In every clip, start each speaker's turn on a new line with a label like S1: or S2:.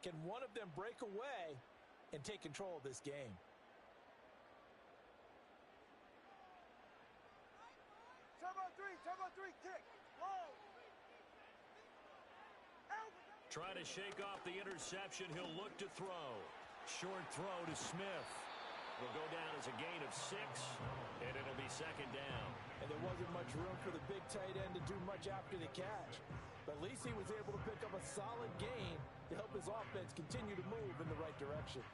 S1: Can one of them break away and take control of this game?
S2: Turbo three, kick. Low.
S3: Trying to shake off the interception. He'll look to throw. Short throw to Smith. Will go down as a gain of 6, and it'll be second down.
S1: And there wasn't much room for the big tight end to do much after the catch. But at least he was able to pick up a solid gain to help his offense continue to move in the right direction.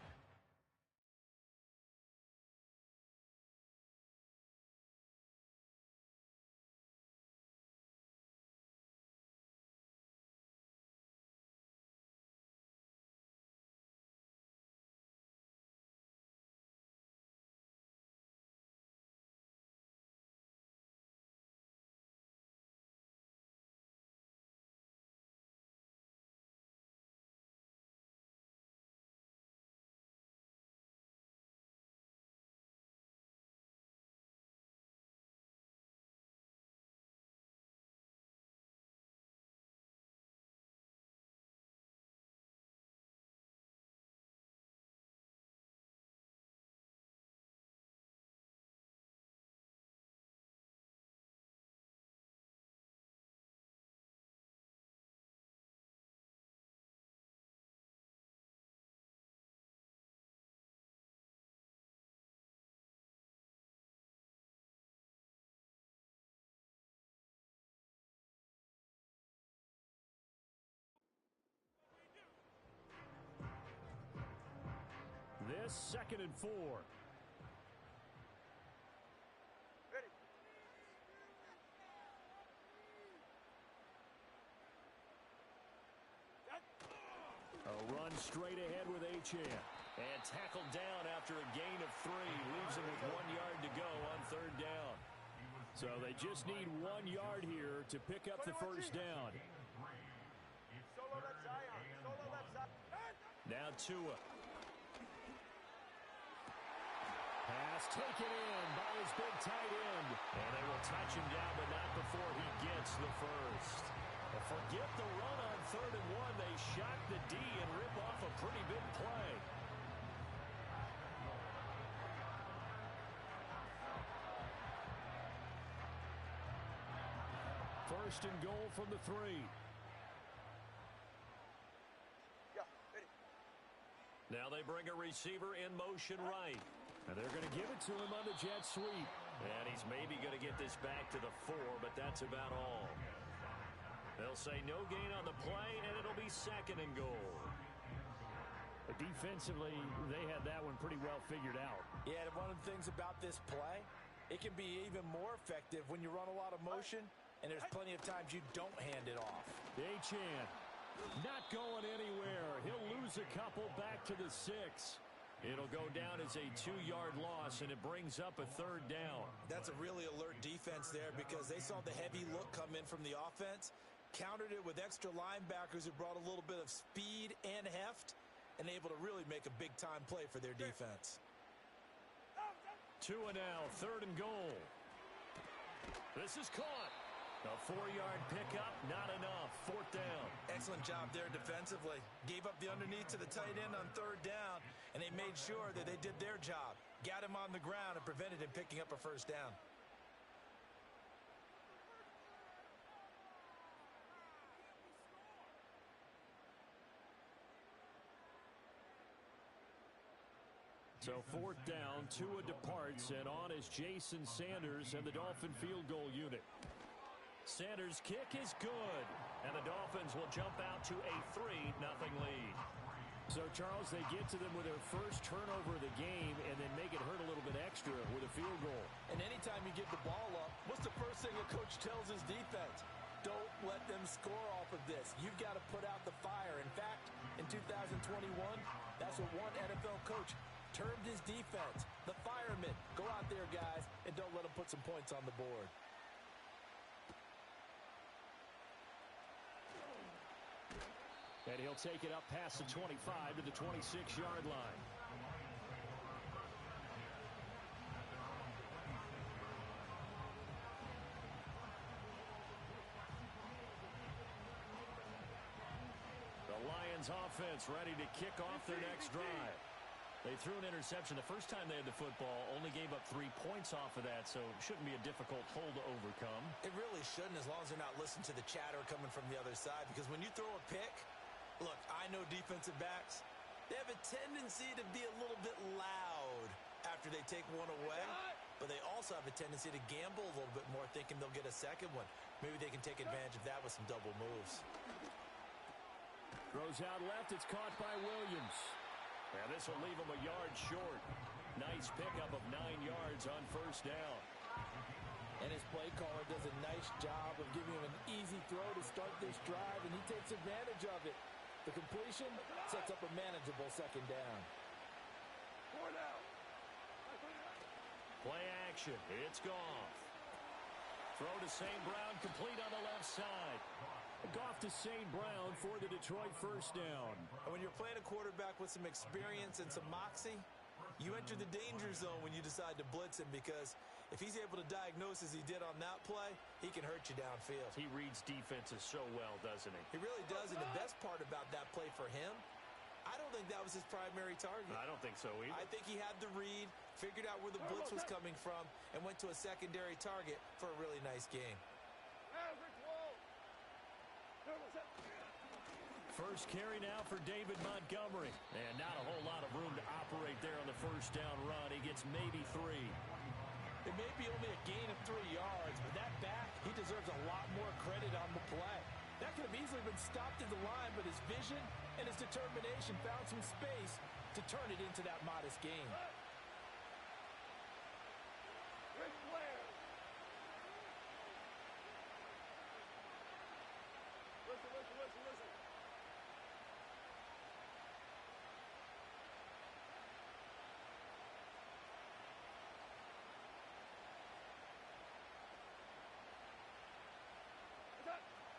S3: This 2nd and 4.
S2: Ready.
S3: A run straight ahead with Achane. And tackled down after a gain of 3. Leaves him with 1 yard to go on 3rd down. So they just need 1 yard here to pick up the first down.
S2: Solo left Zion. Solo left Zion.
S3: Now Tua. Pass taken in by his big tight end. And they will touch him down, but not before he gets the first. And forget the run on 3rd and 1. They shock the D and rip off a pretty big play. First and goal from the 3.
S2: Yeah, ready.
S3: Now they bring a receiver in motion right. And they're going to give it to him on the jet sweep. And he's maybe going to get this back to the 4, but that's about all. They'll say no gain on the play, and it'll be 2nd and goal.
S4: But defensively, they had that one pretty well figured out.
S1: Yeah, and one of the things about this play, it can be even more effective when you run a lot of motion, and there's plenty of times you don't hand it off.
S3: Achane not going anywhere. He'll lose a couple back to the 6. It'll go down as a 2-yard loss, and it brings up a 3rd down.
S1: That's a really alert defense there because they saw the heavy look come in from the offense, countered it with extra linebackers who brought a little bit of speed and heft, and able to really make a big-time play for their defense.
S3: Tua now, 3rd and goal. This is caught. A 4-yard pickup, not enough. 4th down.
S1: Excellent job there defensively. Gave up the underneath to the tight end on 3rd down, and they made sure that they did their job. Got him on the ground and prevented him picking up a 1st down.
S3: So 4th down, Tua departs, and on is Jason Sanders and the Dolphin field goal unit. Sanders' kick is good, and the Dolphins will jump out to a 3-0 lead.
S4: So, Charles, they get to them with their first turnover of the game and then make it hurt a little bit extra with a field goal.
S1: And anytime you give the ball up, what's the first thing a coach tells his defense? Don't let them score off of this. You've got to put out the fire. In fact, in 2021, that's what one NFL coach termed his defense. The firemen. Go out there, guys, and don't let them put some points on the board.
S4: And he'll take it up past the 25 to the 26-yard line.
S3: The Lions
S4: Lions offense ready to kick off their next drive. They threw an interception the first time they had the football, only gave up 3 points off of that, so it shouldn't be a difficult hole to overcome.
S1: It really shouldn't, as long as they're not listening to the chatter coming from the other side, because when you throw a pick, look, I know defensive backs, they have a tendency to be a little bit loud after they take one away, but they also have a tendency to gamble a little bit more, thinking they'll get a second one. Maybe they can take advantage of that with some double moves.
S4: Throws out left. It's caught by Williams. And this will leave him a yard short. Nice pickup of 9 yards on first down.
S1: And his play caller does a nice job of giving him an easy throw to start this drive, and he takes advantage of it. The completion sets up a manageable second down.
S4: Play action. It's Goff. Throw to St. Brown, complete on the left side. Goff to St. Brown for the Detroit first down.
S1: And when you're playing a quarterback with some experience and some moxie, you enter the danger zone when you decide to blitz him, because if he's able to diagnose as he did on that play, he can hurt you downfield.
S4: He reads defenses so well, doesn't he?
S1: He really does, and the best part about that play for him, I don't think that was his primary target.
S4: I don't think so either.
S1: I think he had the read, figured out where the blitz was coming from, and went to a secondary target for a really nice game.
S4: First carry now for David Montgomery. And not a whole lot of room to operate there on the first down run. He gets maybe 3.
S1: It may be only a gain of 3 yards, but that back, he deserves a lot more credit on the play. That could have easily been stopped at the line, but his vision and his determination found some space to turn it into that modest gain.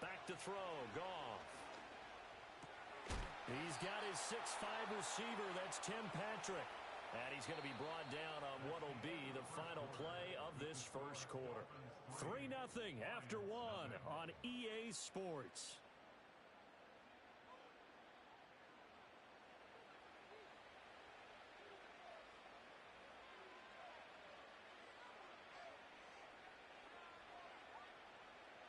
S4: Back to throw, Goff. He's got his 6'5" receiver, that's Tim Patrick. And he's going to be brought down on what will be the final play of this first quarter. 3-0 after 1 on EA Sports.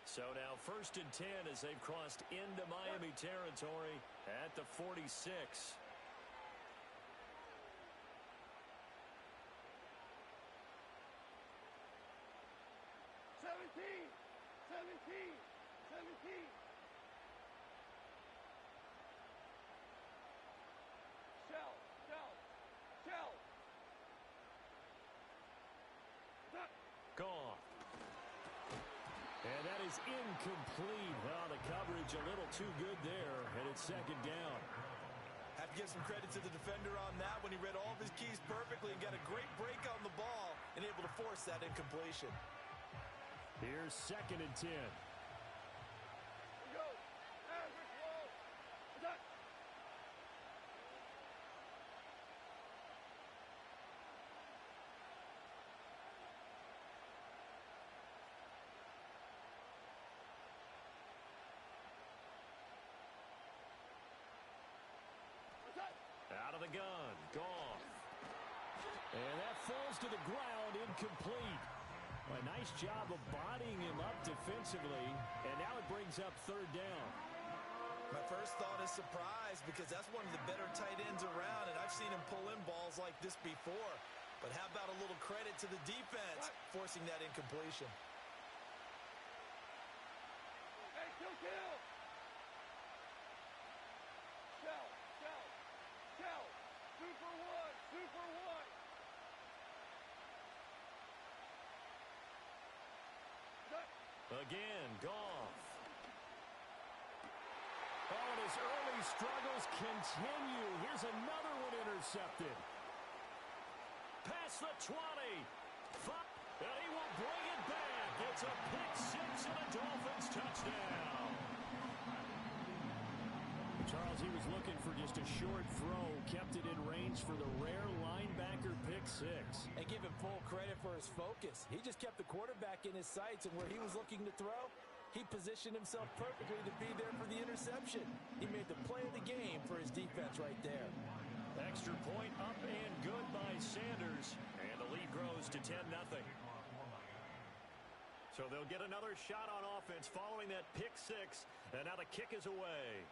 S4: So now 1st and 10 as they've crossed into Miami territory at the 46.
S2: 17. Shell.
S4: Goff. And that is incomplete. Well, the coverage a little too good there, and it's second down.
S1: Have to give some credit to the defender on that when he read all of his keys perfectly and got a great break on the ball and able to force that incompletion.
S4: Here's 2nd and 10. Out of the gun, Goff. And that falls to the ground, incomplete. A nice job of bodying him up defensively, and now it brings up 3rd down.
S1: My first thought is surprise, because that's one of the better tight ends around, and I've seen him pull in balls like this before. But how about a little credit to the defense forcing that incompletion?
S2: Hey, kill. Shell. 2 for 1.
S4: Again, Goff. Oh, and his early struggles continue. Here's another one intercepted. Past the 20. And he will bring it back. It's a pick-6 and a Dolphins touchdown. Charles, he was looking for just a short throw, kept it in range for the rare linebacker pick-6.
S1: And give him full credit for his focus. He just kept the quarterback in his sights, and where he was looking to throw, He positioned himself perfectly to be there for the interception. He made the play of the game for his defense right there.
S3: Extra point up and good by Sanders. And the lead grows to 10-0. So they'll get another shot on offense following that pick six. And now the kick is away.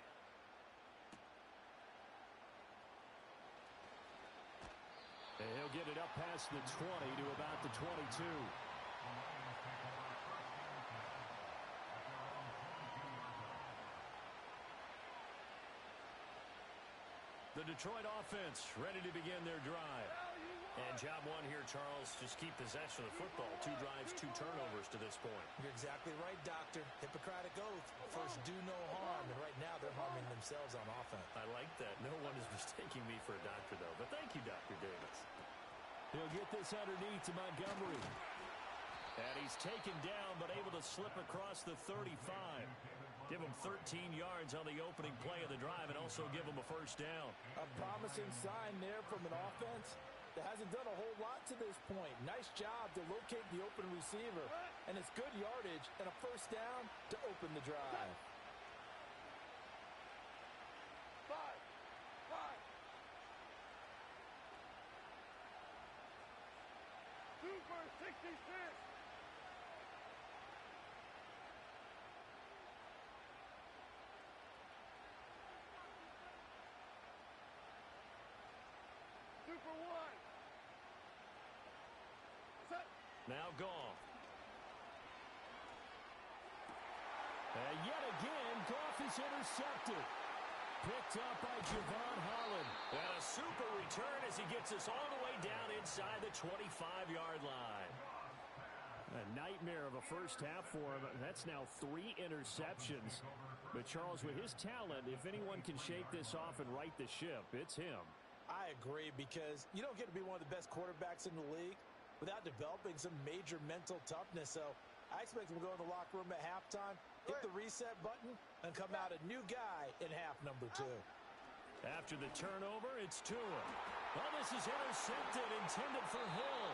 S4: And he'll get it up past the 20 to about the 22.
S3: The Detroit offense ready to begin their drive. And job one here, Charles, just keep possession of the football. 2 drives, 2 turnovers to this point.
S1: You're exactly right, Doctor. Hippocratic oath. First, do no harm. And right now, they're harming themselves on offense.
S3: I like that. No one is mistaking me for a doctor, though. But thank you, Dr. Davis.
S4: He'll get this underneath to Montgomery.
S3: And he's taken down, but able to slip across the 35. Give him 13 yards on the opening play of the drive and also give him a first down.
S1: A promising sign there from an offense that hasn't done a whole lot to this point. Nice job to locate the open receiver. And it's good yardage and a first down to open the drive.
S2: 5. Super 66. Super 1. Set.
S3: Now Goff.
S4: And yet again, Goff is intercepted. Picked up by Javon Holland.
S3: And a super return as he gets us all the way down inside the 25-yard line.
S4: A nightmare of a first half for him. That's now 3 interceptions. But Charles, with his talent, if anyone can shake this off and right the ship, it's him.
S1: I agree, because you don't get to be one of the best quarterbacks in the league without developing some major mental toughness. So I expect him to go in the locker room at halftime, hit the reset button, and come out a new guy in half number 2.
S3: After the turnover, it's Tua. Well, this is intercepted, intended for Hill.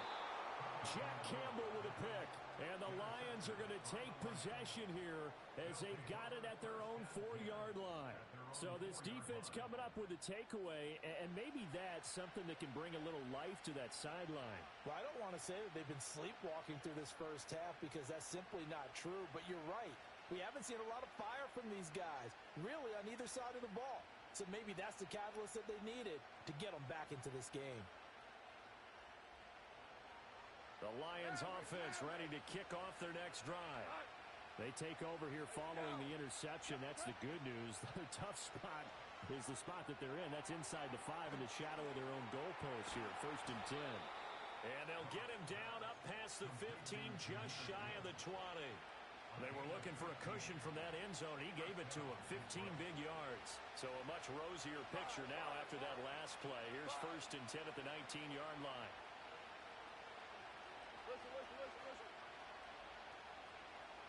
S4: Jack Campbell with a pick. And the Lions are going to take possession here as they've got it at their own 4-yard line. So this defense coming up with a takeaway, and maybe that's something that can bring a little life to that sideline.
S1: Well, I don't want to say that they've been sleepwalking through this first half, because that's simply not true. But you're right. We haven't seen a lot of fire from these guys, really, on either side of the ball. So maybe that's the catalyst that they needed to get them back into this game.
S3: The Lions offense ready to kick off their next drive.
S4: They take over here following the interception. That's the good news. Their tough spot is the spot that they're in. That's inside the 5 in the shadow of their own goalpost here. 1st and 10.
S3: And they'll get him down up past the 15, just shy of the 20. They were looking for a cushion from that end zone. He gave it to him, 15 big yards. So a much rosier picture now after that last play. Here's 1st and 10 at the 19-yard line.
S2: Listen.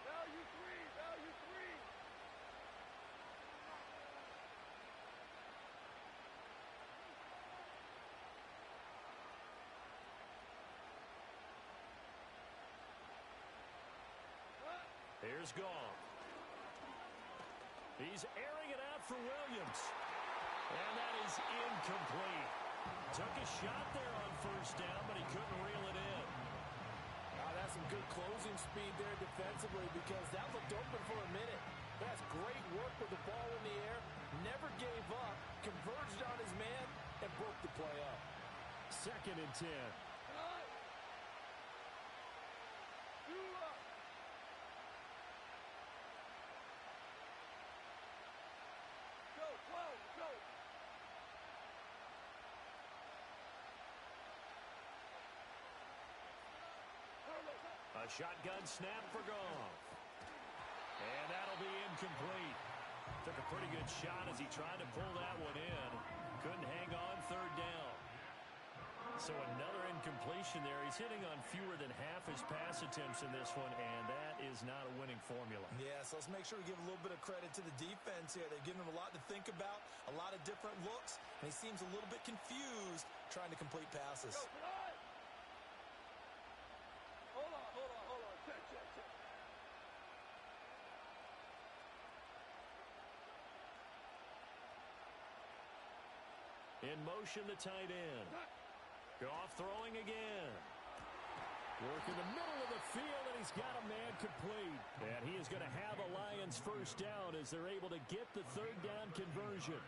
S2: Value 3.
S3: Here's Goff. He's airing it out for Williams. And that is incomplete. Took a shot there on 1st down, but he couldn't reel it in.
S1: That's some good closing speed there defensively, because that looked open for a minute. That's great work with the ball in the air. Never gave up, converged on his man, and broke the play up.
S4: 2nd and 10.
S2: Go.
S3: A shotgun snap for Goff. And that'll be incomplete. Took a pretty good shot as he tried to pull that one in. Couldn't hang on 3rd down. So another incompletion there. He's hitting on fewer than half his pass attempts in this one, and that is not a winning formula.
S1: Yeah, so let's make sure we give a little bit of credit to the defense here. They've given him a lot to think about, a lot of different looks, and he seems a little bit confused trying to complete passes.
S2: Hold on. Check.
S3: In motion, the tight end. Goff throwing again.
S4: Work in the middle of the field, and he's got a man complete. And he is going to have a Lions first down as they're able to get the third down conversion.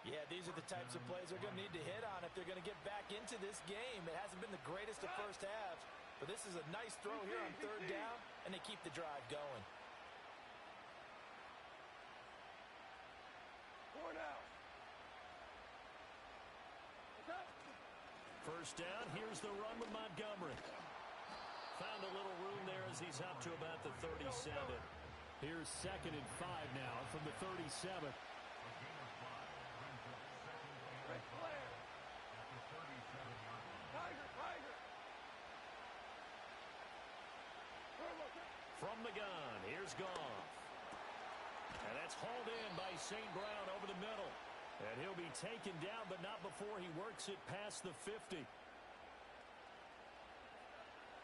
S1: Yeah, these are the types of plays they're going to need to hit on if they're going to get back into this game. It hasn't been the greatest of first halves, but this is a nice throw here on third down, and they keep the drive going.
S3: First down, here's the run with Montgomery. Found a little room there as he's up to about the 37.
S4: Here's 2nd and 5 now from the 37.
S3: From the gun, here's Goff. And that's hauled in by St. Brown over the middle. And he'll be taken down, but not before he works it past the 50.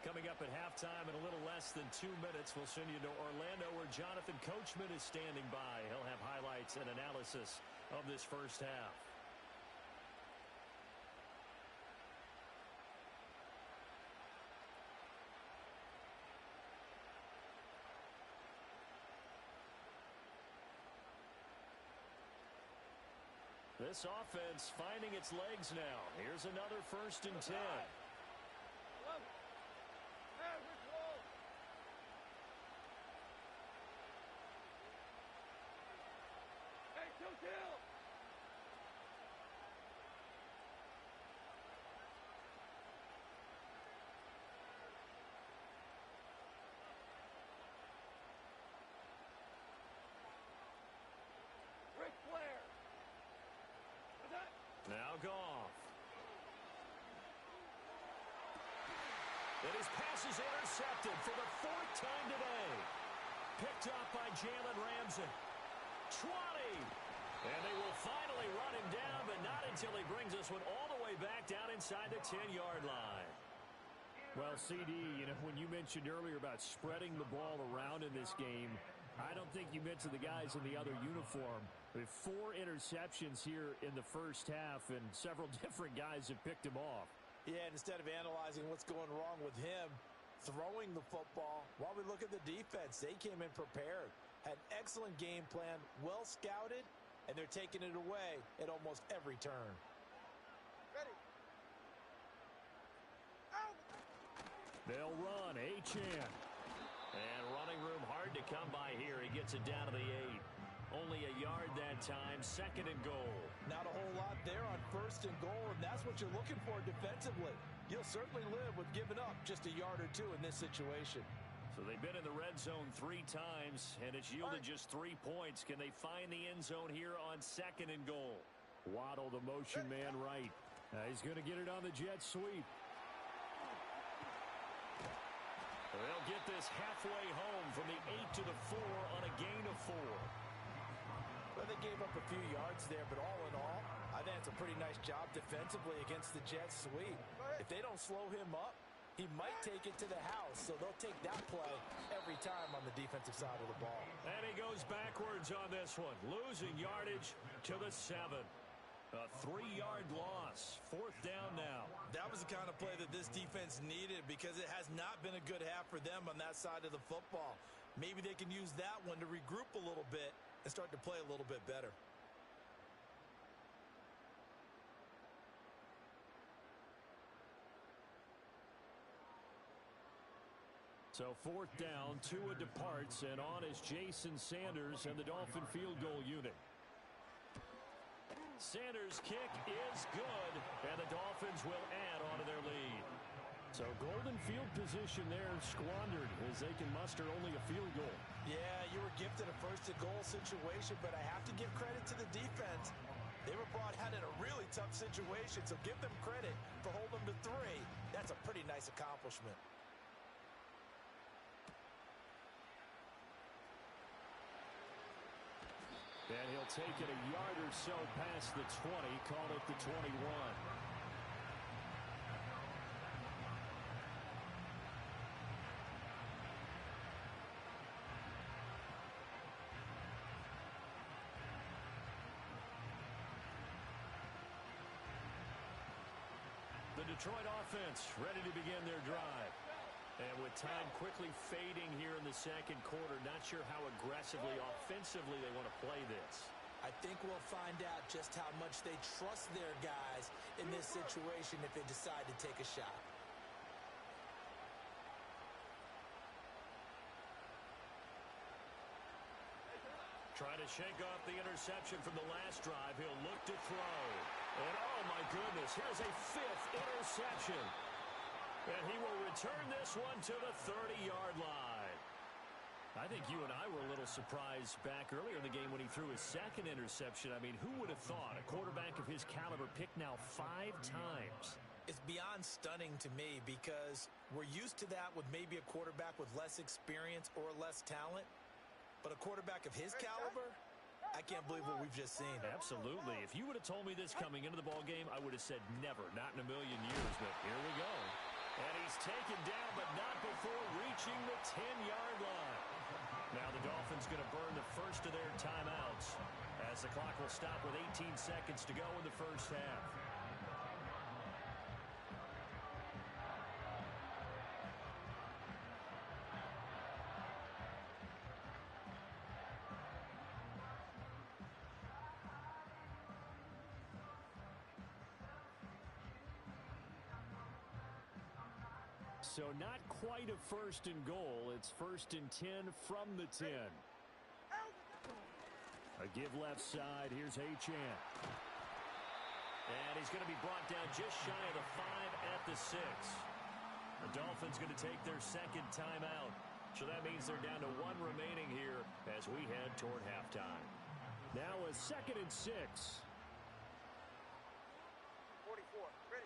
S3: Coming up at halftime in a little less than 2 minutes, we'll send you to Orlando where Jonathan Coachman is standing by. He'll have highlights and analysis of this first half. This offense finding its legs now. Here's another 1st and 10. Now Goff. And his pass is intercepted for the 4th time today. Picked up by Jalen Ramsey. 20. And they will finally run him down, but not until he brings this one all the way back down inside the 10-yard line.
S4: Well, CD, when you mentioned earlier about spreading the ball around in this game, I don't think you mentioned the guys in the other uniform. With 4 interceptions here in the first half, and several different guys have picked him off.
S1: Yeah, and instead of analyzing what's going wrong with him, throwing the football, while we look at the defense, they came in prepared, had an excellent game plan, well scouted, and they're taking it away at almost every turn.
S2: Ready.
S3: They'll run. Achane. And running room hard to come by here. He gets it down to the 8. Only a yard that time. 2nd and goal.
S1: Not a whole lot there on 1st and goal, and that's what you're looking for defensively. You'll certainly live with giving up just a yard or 2 in this situation.
S3: So they've been in the red zone 3 times, and it's yielded just 3 points. Can they find the end zone here on 2nd and goal?
S4: Waddle, the motion man right. He's going to get it on the jet sweep.
S3: They'll get this halfway home from the 8 to the 4 on a gain of 4.
S1: Well, they gave up a few yards there, but all in all, I think it's a pretty nice job defensively against the jet sweep. If they don't slow him up, he might take it to the house, so they'll take that play every time on the defensive side of the ball.
S3: And he goes backwards on this one, losing yardage to the 7. A 3-yard loss. 4th down now.
S1: That was the kind of play that this defense needed because it has not been a good half for them on that side of the football. Maybe they can use that one to regroup a little bit and start to play a little bit better.
S3: So 4th down, Tua departs, and on is Jason Sanders and the Dolphin field goal unit. Sanders' kick is good, and the Dolphins will add on to their lead.
S4: So golden field position there squandered as they can muster only a field goal.
S1: Yeah, you were gifted a 1st and goal situation, but I have to give credit to the defense. They were brought out in a really tough situation, so give them credit for holding them to 3. That's a pretty nice accomplishment.
S4: And he'll take it a yard or so past the 20, call it the 21.
S3: the Detroit offense ready to begin their drive. And with time quickly fading here in the second quarter, not sure how aggressively, offensively they want to play this.
S1: I think we'll find out just how much they trust their guys in this situation if they decide to take a shot.
S3: Trying to shake off the interception from the last drive. He'll look to throw. And oh my goodness, here's a 5th interception. And he will return this one to the 30-yard line. I think you and I were a little surprised back earlier in the game when he threw his 2nd interception. I mean, who would have thought a quarterback of his caliber picked now 5 times?
S1: It's beyond stunning to me because we're used to that with maybe a quarterback with less experience or less talent. But a quarterback of his caliber, I can't believe what we've just seen.
S3: Absolutely. If you would have told me this coming into the ballgame, I would have said never, not in a million years. But here we go. And he's taken down, but not before reaching the 10-yard line. Now the Dolphins going to burn the first of their timeouts as the clock will stop with 18 seconds to go in the first half. So not quite a 1st and goal. It's 1st and 10 from the 10. A give left side. Here's Achane. And he's going to be brought down just shy of the 5 at the 6. The Dolphins going to take their 2nd timeout. So that means they're down to 1 remaining here as we head toward halftime. Now a 2nd and 6.
S2: 44, ready.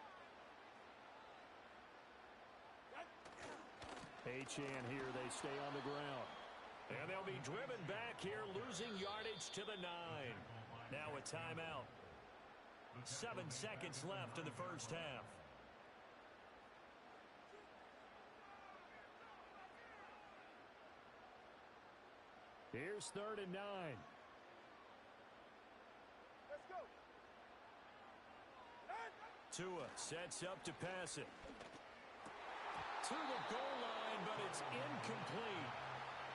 S3: Achane here, they stay on the ground. And they'll be driven back here, losing yardage to the 9. Now a timeout. 7 seconds left in the first half. Here's 3rd and 9.
S2: Let's go.
S3: Tua sets up to pass it. To the goal line, but it's incomplete.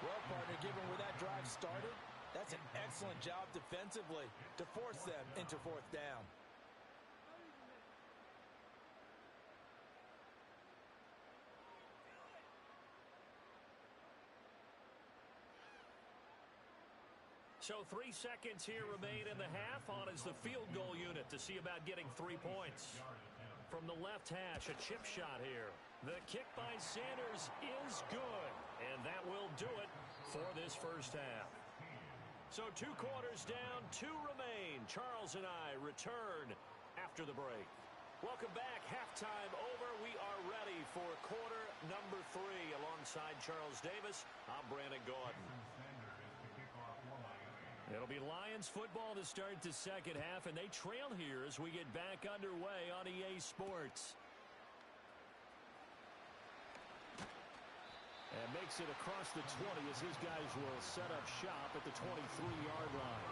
S1: Well, partner, given where that drive started, that's an excellent job defensively to force them into 4th down.
S3: So 3 seconds here remain in the half. On is the field goal unit to see about getting 3 points. From the left hash, a chip shot here. The kick by Sanders is good. And that will do it for this first half. So 2 quarters down, 2 remain. Charles and I return after the break. Welcome back. Halftime over. We are ready for quarter number 3. Alongside Charles Davis, I'm Brandon Gaudin. It'll be Lions football to start the second half, and they trail here as we get back underway on EA Sports. And makes it across the 20 as his guys will set up shop at the 23-yard line.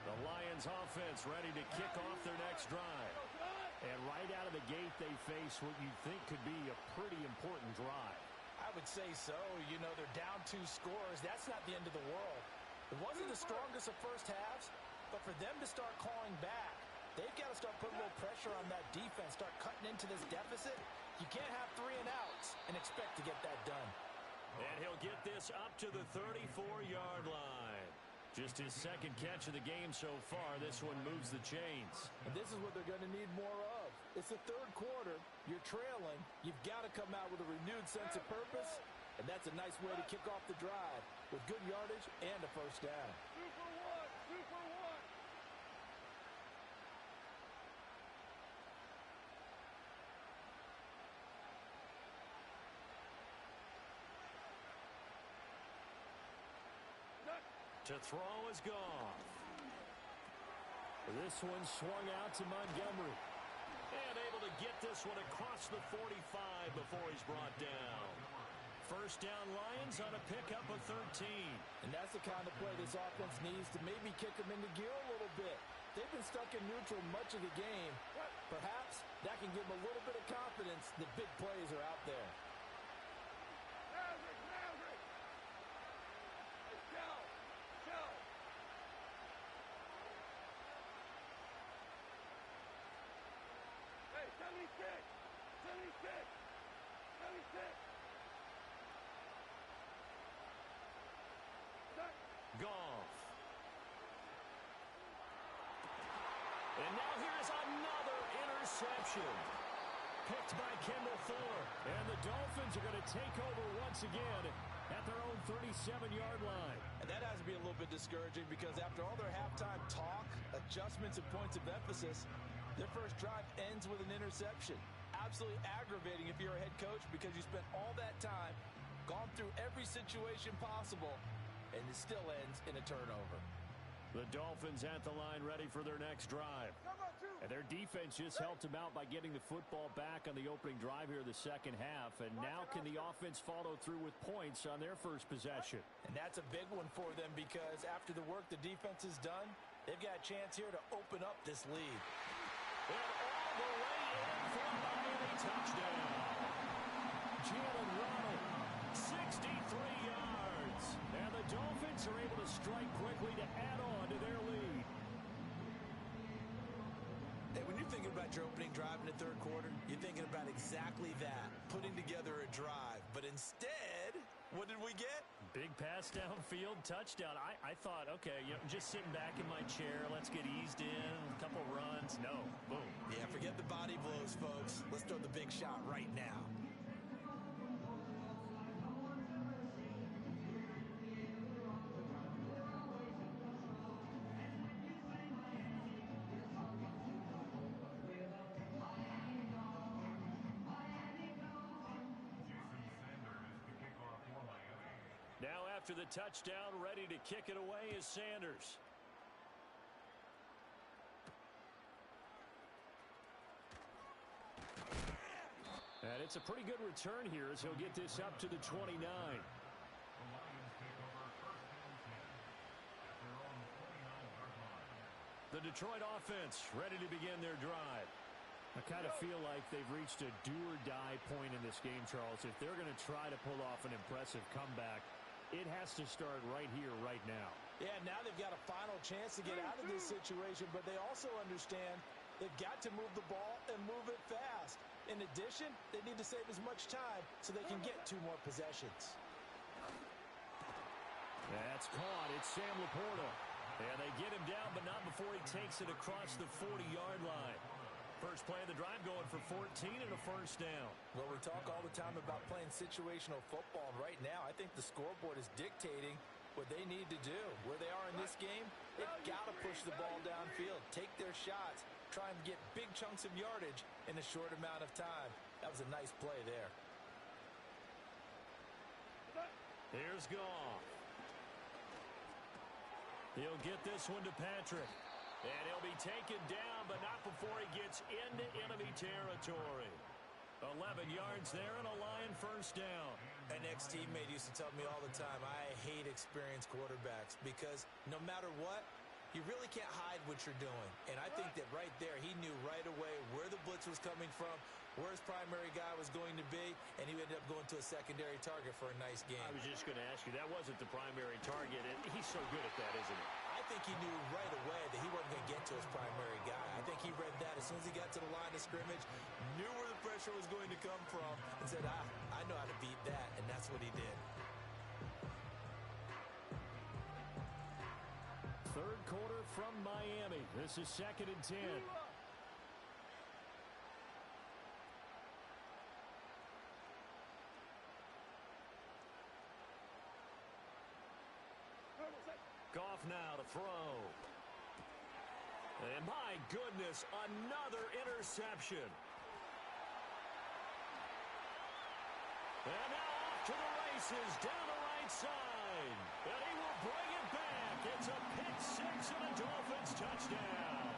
S3: The Lions offense ready to kick off their next drive. And right out of the gate, they face what you think could be a pretty important drive.
S1: I would say so. You know, they're down 2 scores. That's not the end of the world. It wasn't the strongest of first halves, but for them to start clawing back, they've got to start putting a little pressure on that defense, start cutting into this deficit. You can't have 3 and outs and expect to get that done.
S3: And he'll get this up to the 34-yard line. Just his 2nd catch of the game so far. This one moves the chains.
S1: And this is what they're going to need more of. It's the 3rd quarter. You're trailing. You've got to come out with a renewed sense of purpose. And that's a nice way to kick off the drive with good yardage and a first down.
S2: 2 for 1. 2 for 1.
S3: To throw is Goff. This one swung out to Montgomery. And able to get this one across the 45 before he's brought down.
S4: First down Lions on a pickup of 13.
S1: And that's the kind of play this offense needs to maybe kick them into gear a little bit. They've been stuck in neutral much of the game. Perhaps that can give them a little bit of confidence that big plays are out there.
S4: Goff. And now here's another interception. Picked by Kendall Fuller. And the Dolphins are going to take over once again at their own 37-yard line.
S1: And that has to be a little bit discouraging because after all their halftime talk, adjustments, and points of emphasis, their first drive ends with an interception. Absolutely aggravating if you're a head coach because you spent all that time, gone through every situation possible, and it still ends in a turnover.
S4: The Dolphins at the line ready for their next drive. And their defense just helped them out by getting the football back on the opening drive here in the second half. And now can the offense follow through with points on their first possession?
S1: And that's a big one for them because after the work the defense has done, they've got a chance here to open up this lead.
S4: And all the way in for a Miami touchdown. Jalen Waddle, 63 yards. And the Dolphins are able to strike quickly to add on to their lead.
S1: Hey, when you're thinking about your opening drive in the third quarter, you're thinking about exactly that, putting together a drive. But instead, what did we get?
S4: Big pass downfield, touchdown. I thought, okay, just sitting back in my chair, let's get eased in, a couple runs. No, boom.
S1: Yeah, forget the body blows, folks. Let's throw the big shot right now.
S4: Now after the touchdown, ready to kick it away is Sanders. And it's a pretty good return here as he'll get this up to the 29. The Detroit offense ready to begin their drive. I kind of feel like they've reached a do-or-die point in this game, Charles. If they're going to try to pull off an impressive comeback, it has to start right here, right now.
S1: Yeah, now they've got a final chance to get out of this situation, but they also understand they've got to move the ball and move it fast. In addition, they need to save as much time so they can get 2 more possessions.
S4: That's caught. It's Sam Laporta. And they get him down, but not before he takes it across the 40-yard line. First play of the drive going for 14 and a first down.
S1: Well, we talk all the time about playing situational football, and right now I think the scoreboard is dictating what they need to do. Where they are in this game, they've got to push the ball downfield, take their shots, try and get big chunks of yardage in a short amount of time. That was a nice play there.
S4: Here's Goff. He'll get this one to Patrick. And he'll be taken down, but not before he gets into enemy territory. 11 yards there and a Lion first down.
S1: An ex-teammate used to tell me all the time, I hate experienced quarterbacks because no matter what, you really can't hide what you're doing. And I think that right there, he knew right away where the blitz was coming from, where his primary guy was going to be, and he ended up going to a secondary target for a nice game.
S4: I was just going to ask you, that wasn't the primary target, and he's so good at that, isn't he?
S1: I think he knew right away that he wasn't going to get to his primary guy. I think he read that as soon as he got to the line of scrimmage, knew where the pressure was going to come from, and said, I know how to beat that, and that's what he did.
S4: Third quarter from Miami. This is 2nd and 10. Goff now to throw. And my goodness, another interception. And now off to the races down the right side. And he will bring it back. It's a pick six and a Dolphins touchdown.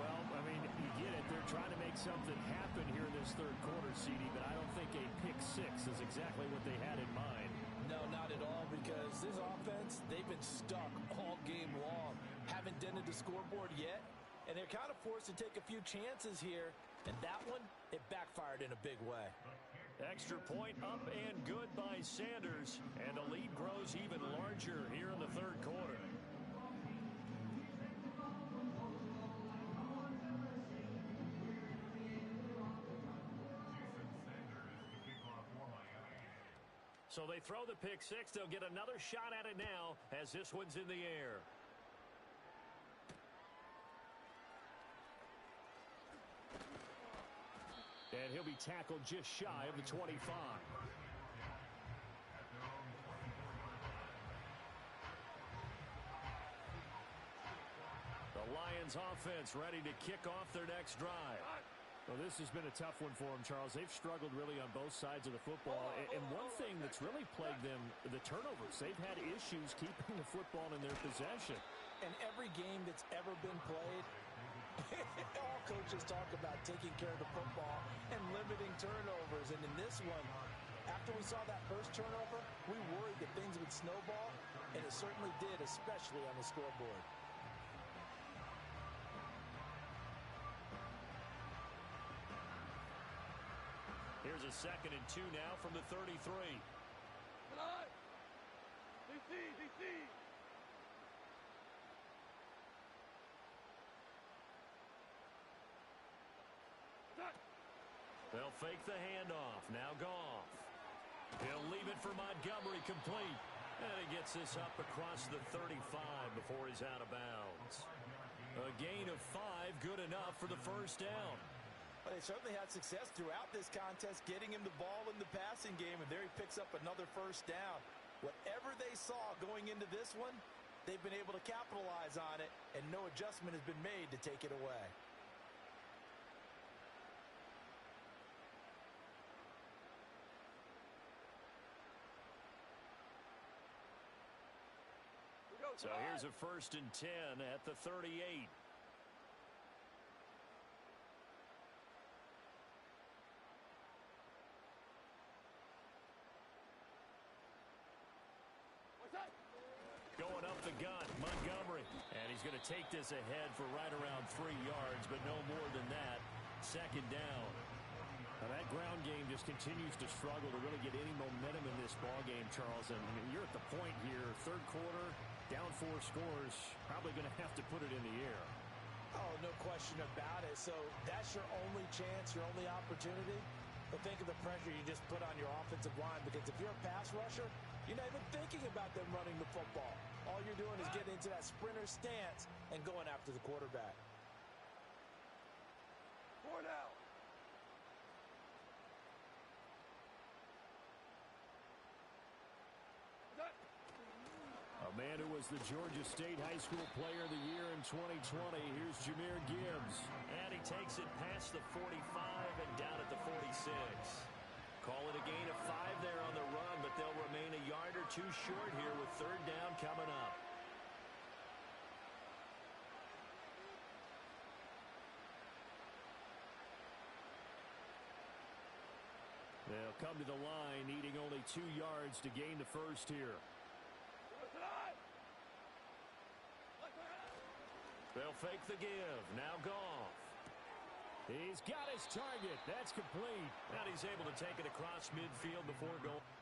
S4: Well, I mean, you get it. They're trying to make something happen here in this third quarter, CD, but I don't think a pick six is exactly what they had in mind.
S1: No, not at all, because this offense, they've been stuck all game long. Haven't dented the scoreboard yet, and they're kind of forced to take a few chances here. And that one, it backfired in a big way.
S3: Extra point up and good by Sanders, and the lead grows even larger here in the third quarter. So they throw the pick six. They'll get another shot at it now as this one's in the air.
S4: And he'll be tackled just shy of the 25.
S3: The Lions offense ready to kick off their next drive.
S4: Well, this has been a tough one for them, Charles. They've struggled really on both sides of the football. And one thing that's really plagued them, the turnovers. They've had issues keeping the football in their possession.
S1: And every game that's ever been played, all coaches talk about taking care of the football and limiting turnovers. And in this one, after we saw that first turnover, we worried that things would snowball, and it certainly did, especially on the scoreboard.
S3: Here's a 2nd and 2 now from the 33. They'll fake the handoff. Now Goff. He'll leave it for Montgomery, complete. And he gets this up across the 35 before he's out of bounds. A gain of 5, good enough for the first down.
S1: Well, they certainly had success throughout this contest, getting him the ball in the passing game, and there he picks up another first down. Whatever they saw going into this one, they've been able to capitalize on it, and no adjustment has been made to take it away.
S3: So here's a 1st and 10 at the 38. Going up the gut, Montgomery. And he's going to take this ahead for right around 3 yards, but no more than that. 2nd down.
S4: Now that ground game just continues to struggle to really get any momentum in this ball game, Charles. And you're at the point here, third quarter, down 4 scores, probably going to have to put it in the air.
S1: Oh, no question about it. So that's your only chance, your only opportunity. But think of the pressure you just put on your offensive line, because if you're a pass rusher, you're not even thinking about them running the football. All you're doing is getting into that sprinter stance and going after the quarterback.
S2: 4 down.
S4: A man who was the Georgia State High School Player of the Year in 2020. Here's Jahmyr Gibbs.
S3: And he takes it past the 45 and down at the 46. Call it a gain of 5 there on the run, but they'll remain a yard or 2 short here with 3rd down coming up.
S4: They'll come to the line, needing only 2 yards to gain the first here.
S3: They'll fake the give. Now Goff.
S4: He's got his target. That's complete.
S3: And he's able to take it across midfield before going.